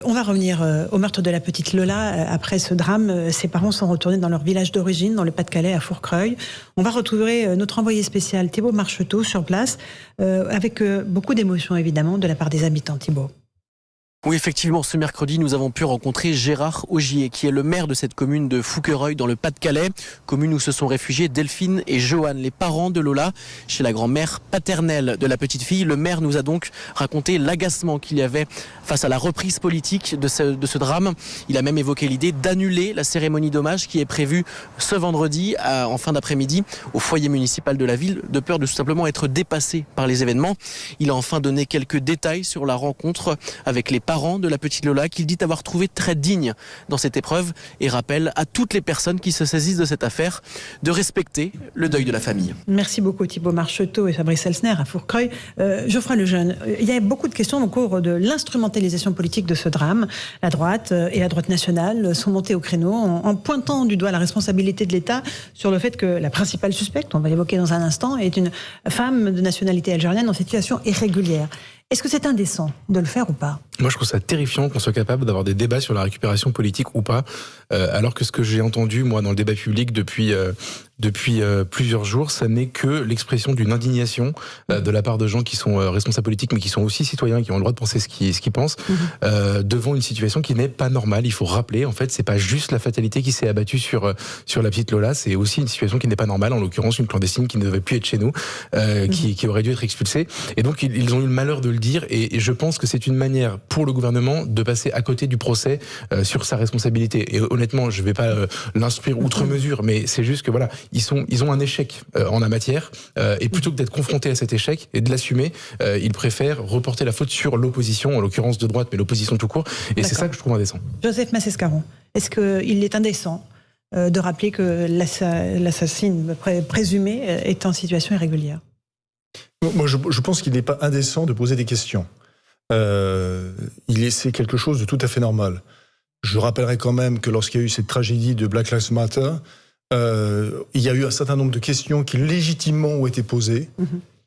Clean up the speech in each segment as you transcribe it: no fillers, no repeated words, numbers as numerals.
On va revenir au meurtre de la petite Lola. Après ce drame, ses parents sont retournés dans leur village d'origine, dans le Pas-de-Calais, à Fourcreuil. On va retrouver notre envoyé spécial Thibaut Marcheteau sur place, avec beaucoup d'émotion évidemment de la part des habitants. Thibaut. Oui, effectivement, ce mercredi, nous avons pu rencontrer Gérard Augier, qui est le maire de cette commune de Fouquerolles, dans le Pas-de-Calais, commune où se sont réfugiés Delphine et Johan, les parents de Lola, chez la grand-mère paternelle de la petite fille. Le maire nous a donc raconté l'agacement qu'il y avait face à la reprise politique de ce drame. Il a même évoqué l'idée d'annuler la cérémonie d'hommage qui est prévue ce vendredi, en fin d'après-midi, au foyer municipal de la ville, de peur de tout simplement être dépassé par les événements. Il a enfin donné quelques détails sur la rencontre avec les parents de la petite Lola, qu'il dit avoir trouvé très digne dans cette épreuve, et rappelle à toutes les personnes qui se saisissent de cette affaire de respecter le deuil de la famille. Merci beaucoup Thibaut Marcheteau et Fabrice Elsner à Fourcreuil. Geoffroy Lejeune, il y a beaucoup de questions au cours de l'instrumentalisation politique de ce drame. La droite et la droite nationale sont montées au créneau en pointant du doigt la responsabilité de l'État sur le fait que la principale suspecte, on va l'évoquer dans un instant, est une femme de nationalité algérienne en situation irrégulière. Est-ce que c'est indécent de le faire ou pas ? Moi, je trouve ça terrifiant qu'on soit capable d'avoir des débats sur la récupération politique ou pas, alors que ce que j'ai entendu, moi, dans le débat public depuis plusieurs jours, ça n'est que l'expression d'une indignation de la part de gens qui sont responsables politiques, mais qui sont aussi citoyens, qui ont le droit de penser ce qu'ils pensent, devant une situation qui n'est pas normale. Il faut rappeler, en fait, c'est pas juste la fatalité qui s'est abattue sur la petite Lola, c'est aussi une situation qui n'est pas normale, en l'occurrence une clandestine qui ne devait plus être chez nous, qui aurait dû être expulsée. Et donc, ils ont eu le malheur de le dire, et je pense que c'est une manière pour le gouvernement de passer à côté du procès sur sa responsabilité. Et honnêtement, je vais pas l'instruire outre mesure, mais c'est juste que voilà, ils ont un échec en la matière, et plutôt que d'être confrontés à cet échec et de l'assumer, ils préfèrent reporter la faute sur l'opposition, en l'occurrence de droite, mais l'opposition tout court, et c'est ça que je trouve indécent. Joseph Massescaron, est-ce qu'il est indécent de rappeler que l'assassine présumée est en situation irrégulière ? Moi, je pense qu'il n'est pas indécent de poser des questions. C'est quelque chose de tout à fait normal. Je rappellerai quand même que lorsqu'il y a eu cette tragédie de Black Lives Matter, il y a eu un certain nombre de questions qui légitimement ont été posées.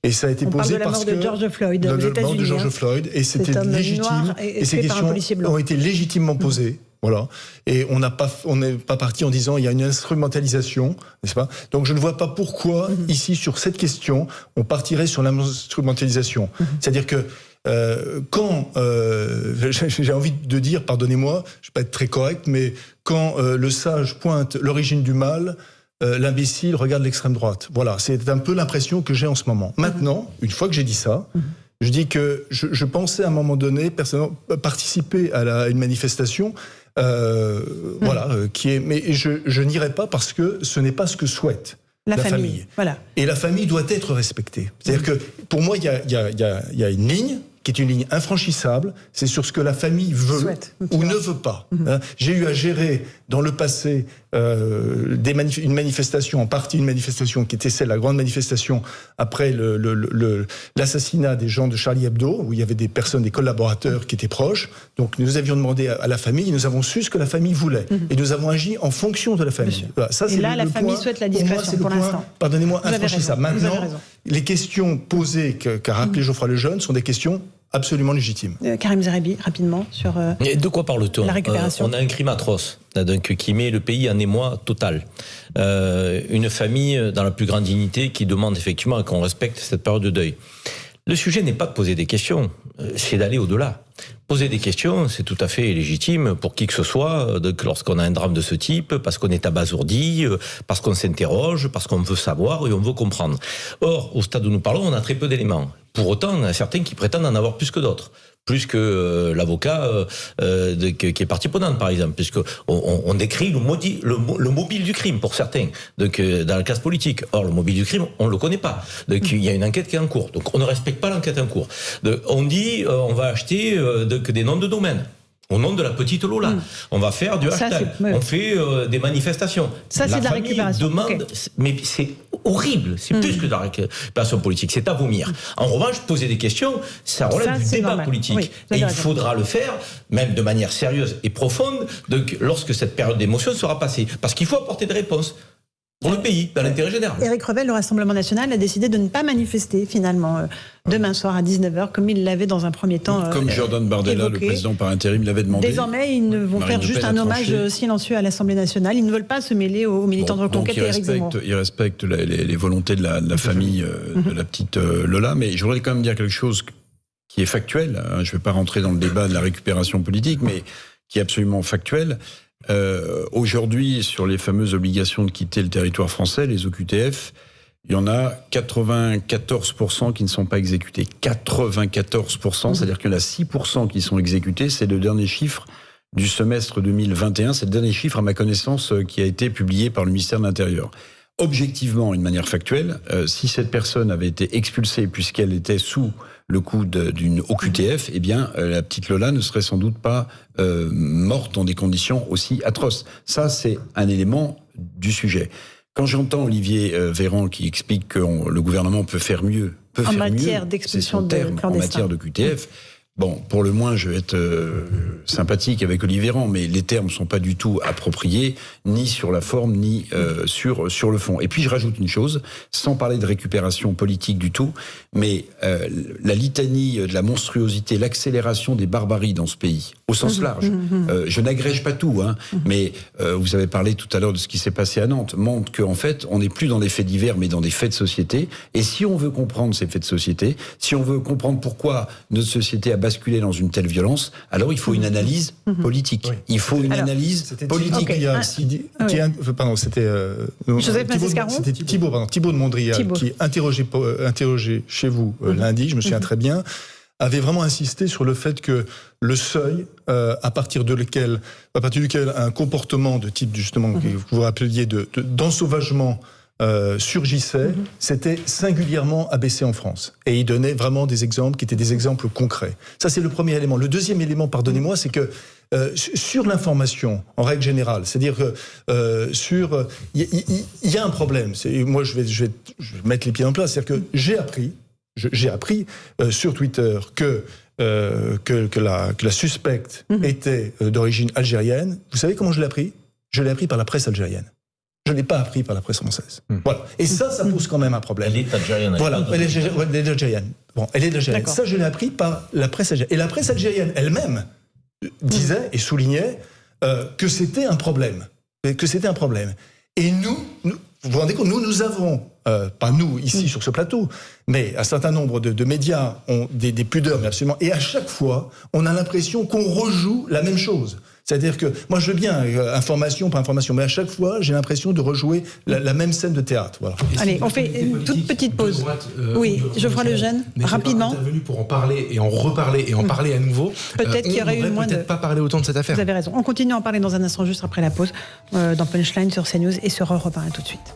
Et ça a été posé parce que de George Floyd aux États-Unis, de George Floyd, et c'était légitime. Et ces questions ont été légitimement posées. Voilà. Et on n'est pas parti en disant il y a une instrumentalisation, n'est-ce pas ? Donc je ne vois pas pourquoi ici sur cette question on partirait sur l'instrumentalisation. C'est-à-dire que quand j'ai envie de dire, pardonnez-moi, je vais pas être très correct, mais quand le sage pointe l'origine du mal, l'imbécile regarde l'extrême droite. Voilà, c'est un peu l'impression que j'ai en ce moment. Maintenant, une fois que j'ai dit ça, je dis que je pensais à un moment donné personnellement participer à une manifestation. Mais je n'irai pas parce que ce n'est pas ce que souhaite la famille. Voilà. Et la famille doit être respectée. C'est-à-dire que pour moi, il y a une ligne qui est une ligne infranchissable, c'est sur ce que la famille veut ou ne veut pas. J'ai eu à gérer dans le passé une manifestation, en partie une manifestation qui était celle, la grande manifestation après l'assassinat des gens de Charlie Hebdo, où il y avait des personnes, des collaborateurs qui étaient proches. Donc nous avions demandé à la famille, nous avons su ce que la famille voulait. Et nous avons agi en fonction de la famille. Voilà, ça, et là, la famille souhaite la discrétion pour l'instant. Pardonnez-moi, infranchissable. Maintenant, les questions posées qu'a rappelé Geoffroy Lejeune sont des questions absolument légitime. Karim Zeribi, rapidement, sur de quoi parle-t-on ? La récupération. On a un crime atroce donc, qui met le pays en émoi total. Une famille dans la plus grande dignité qui demande effectivement qu'on respecte cette période de deuil. Le sujet n'est pas de poser des questions, c'est d'aller au-delà. Poser des questions, c'est tout à fait légitime pour qui que ce soit, lorsqu'on a un drame de ce type, parce qu'on est abasourdi, parce qu'on s'interroge, parce qu'on veut savoir et on veut comprendre. Or, au stade où nous parlons, on a très peu d'éléments. Pour autant, il y en a certains qui prétendent en avoir plus que d'autres. Plus que l'avocat qui est partie prenante, par exemple, puisque on décrit le mobile du crime pour certains, donc dans la classe politique. Or, le mobile du crime, on le connaît pas. Donc, il y a une enquête qui est en cours. Donc, on ne respecte pas l'enquête en cours. Donc, on dit, on va acheter des noms de domaine. Au nom de la petite Lola. On va faire du hashtag. On fait des manifestations. Ça, c'est de la récupération. Demande, mais c'est horrible. C'est plus que de la récupération politique. C'est à vomir. En revanche, poser des questions, ça relève du débat politique. Oui, et il faudra le faire, même de manière sérieuse et profonde, lorsque cette période d'émotion sera passée. Parce qu'il faut apporter des réponses. pour le pays, dans l'intérêt général. Éric Revel, le Rassemblement national, a décidé de ne pas manifester finalement demain soir à 19h, comme il l'avait dans un premier temps comme Jordan Bardella, évoqué. le président par intérim, l'avait demandé. Désormais, ils vont faire juste un hommage silencieux à l'Assemblée nationale. Ils ne veulent pas se mêler aux militants de Reconquête et Éric Zemmour. Ils respectent les volontés de la famille de la petite Lola, mais je voudrais quand même dire quelque chose qui est factuel. Je ne vais pas rentrer dans le débat de la récupération politique, mais qui est absolument factuel. Aujourd'hui, sur les fameuses obligations de quitter le territoire français, les OQTF, il y en a 94% qui ne sont pas exécutés. 94%, c'est-à-dire qu'il y en a 6% qui sont exécutés. C'est le dernier chiffre du semestre 2021. C'est le dernier chiffre, à ma connaissance, qui a été publié par le ministère de l'Intérieur. Objectivement, d'une manière factuelle, si cette personne avait été expulsée puisqu'elle était sous le coup d'une OQTF, eh bien, la petite Lola ne serait sans doute pas morte dans des conditions aussi atroces. Ça, c'est un élément du sujet. Quand j'entends Olivier Véran qui explique que le gouvernement peut faire mieux, en matière d'expulsion de clandestins, en matière de QTF. Bon, pour le moins, je vais être sympathique avec Olivier Véran, mais les termes sont pas du tout appropriés, ni sur la forme, ni sur le fond. Et puis, je rajoute une chose, sans parler de récupération politique du tout, mais la litanie de la monstruosité, l'accélération des barbaries dans ce pays, au sens large. Je n'agrège pas tout, mais vous avez parlé tout à l'heure de ce qui s'est passé à Nantes, montre qu'en fait, on n'est plus dans des faits divers, mais dans des faits de société. Et si on veut comprendre ces faits de société, si on veut comprendre pourquoi notre société a basculé dans une telle violence, alors il faut une analyse politique. Oui. Il faut une analyse politique. Pardon, c'était Thibault de Mondrial qui interrogé chez vous lundi, je me souviens très bien, avait vraiment insisté sur le fait que le seuil à partir duquel un comportement de type justement que vous rappeliez d'ensauvagement surgissait, c'était singulièrement abaissé en France. Et il donnait vraiment des exemples qui étaient des exemples concrets. Ça, c'est le premier élément. Le deuxième élément, pardonnez-moi, c'est que sur l'information, en règle générale, c'est-à-dire que il y a un problème. Moi, je vais mettre les pieds en place. C'est-à-dire que j'ai appris sur Twitter que la suspecte était d'origine algérienne. Vous savez comment je l'ai appris ? Je l'ai appris par la presse algérienne. Je ne l'ai pas appris par la presse française. Voilà. Et ça pose quand même un problème. Elle est algérienne. Voilà, elle est algérienne. Bon, elle est algérienne. Ça, je l'ai appris par la presse algérienne. Et la presse algérienne elle-même disait et soulignait que c'était un problème. Et nous, vous vous rendez compte, nous avons, pas nous ici sur ce plateau, mais un certain nombre de médias ont des pudeurs, mais absolument. Et à chaque fois, on a l'impression qu'on rejoue la même chose. C'est-à-dire que, moi je veux bien, information par information, mais à chaque fois, j'ai l'impression de rejouer la même scène de théâtre. Voilà. Allez, on fait une toute petite pause. Droite, oui, Geoffroy Lejeune, rapidement. Intervenu pour en parler et en reparler et en parler à nouveau. Peut-être qu'il y aurait eu moins de... pas parler autant de cette affaire. Vous avez raison. On continue à en parler dans un instant, juste après la pause, dans Punchline sur CNews et sur Europe 1. À tout de suite.